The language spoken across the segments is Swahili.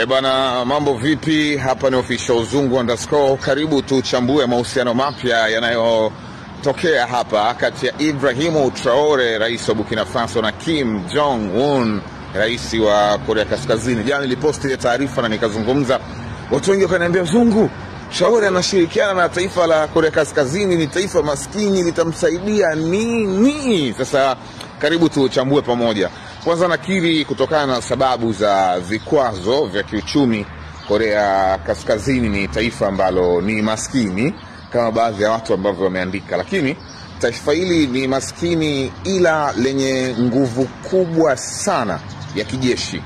Bana, mambo vipi? Hapa ni official Zungu_. Karibu tuchambue mahusiano mapya yanayotokea hapa kati ya Ibrahim Traore, rais wa Burkina Faso, na Kim Jong-un, rais wa Korea Kaskazini. Jana niliposti ile taarifa na nikazungumza, watu wengi wakaniambia, Zungu, Traore anashirikiana na taifa la Korea Kaskazini, ni taifa maskini, litamsaidia nini? Sasa karibu tuchambue pamoja. Kwanza nakiri, kutokana na sababu za vikwazo vya kiuchumi, Korea Kaskazini ni taifa ambalo ni maskini kama baadhi ya watu ambao wameandika, lakini taifa hili ni maskini ila lenye nguvu kubwa sana ya kijeshi.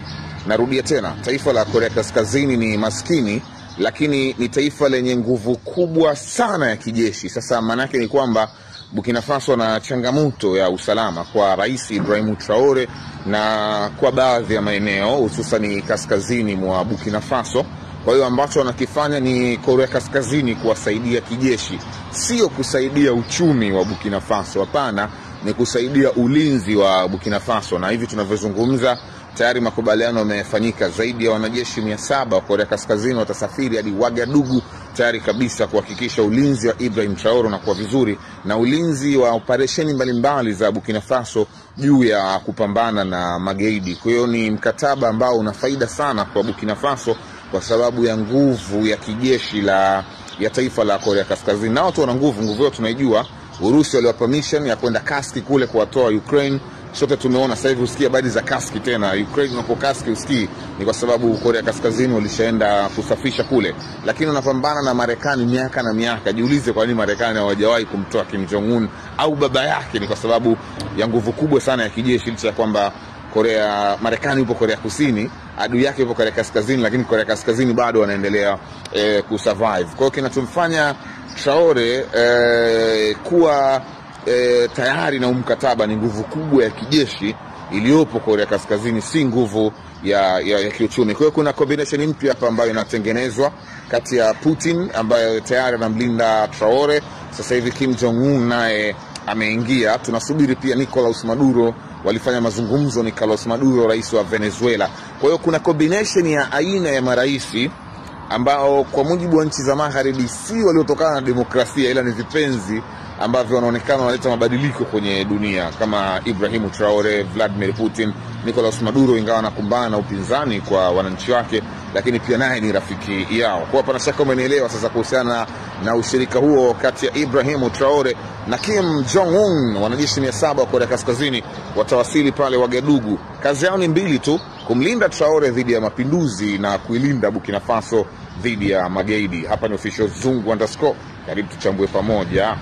Narudia tena, taifa la Korea Kaskazini ni maskini lakini ni taifa lenye nguvu kubwa sana ya kijeshi. Sasa maana yake ni kwamba Burkina Faso na changamoto ya usalama kwa Rais Ibrahim Traore na kwa baadhi ya maeneo hususan kaskazini mwa Burkina Faso. Kwa hiyo ambacho wanakifanya ni Korea Kaskazini kuwasaidia kijeshi, sio kusaidia uchumi wa Burkina Faso. Hapana, ni kusaidia ulinzi wa Burkina Faso. Na hivi tunavyozungumza tayari makubaliano yamefanyika. Zaidi ya wanajeshi 700 wa Korea Kaskazini watasafiri hadi Wagadugu tayari kabisa kuhakikisha ulinzi wa Ibrahim Traore unakuwa vizuri na ulinzi wa operesheni mbalimbali za Burkina Faso juu ya kupambana na magaidi. Kwa hiyo ni mkataba ambao una faida sana kwa Burkina Faso kwa sababu ya nguvu ya kijeshi ya taifa la Korea Kaskazini. Na watu wana nguvu yao tunaijua. Urusi waliwapa mission ya kwenda Kaski kule kuwatoa Ukraine. Sote tumeona sasa hivi usikie habari za Kaski tena. Ukraine unapo Kaski usikii, ni kwa sababu Korea Kaskazini walishaenda kusafisha kule. Lakini unapambana na Marekani miaka na miaka. Jiulize kwa nini Marekani hawajawahi kumtoa Kim Jong-un au baba yake? Ni kwa sababu ya nguvu kubwa sana ya kijeshi, licha ya kwamba Marekani yupo Korea Kusini, adui yake yupo Korea Kaskazini, lakini Korea Kaskazini bado wanaendelea kusurvive. Kwa hiyo kinachomfanya Traore kuwa tayari na mkataba ni nguvu kubwa ya kijeshi iliyopo Korea Kaskazini, si nguvu ya kiuchumi. Kwa hiyo kuna combination mpya hapa ambayo inatengenezwa kati ya Putin ambaye tayari anamlinda Traore. Sasa hivi Kim Jong-un naye ameingia. Tunasubiri pia Nicolas Maduro, walifanya mazungumzo Nicolas Maduro, rais wa Venezuela. Kwa hiyo kuna combination ya aina ya maraisi ambao kwa mujibu wa nchi za magharibi si waliotokana na demokrasia, ila ni vipenzi ambavyo wanaonekana wanaleta mabadiliko kwenye dunia, kama Ibrahim Traore, Vladimir Putin, Nicolas Maduro, ingawa anakumbana na upinzani kwa wananchi wake, lakini pia naye ni rafiki yao. Kwa hapa nashaka umenielewa sasa kuhusiana na ushirika huo kati ya Ibrahim Traore na Kim Jong-un. Wanajeshi 700 wa Korea Kaskazini watawasili pale Wagadugu. Kazi yao ni mbili tu, kumlinda Traore dhidi ya mapinduzi na kuilinda Burkina Faso dhidi ya magaidi. Hapa ni official Zungu_. Karibu tuchambue pamoja.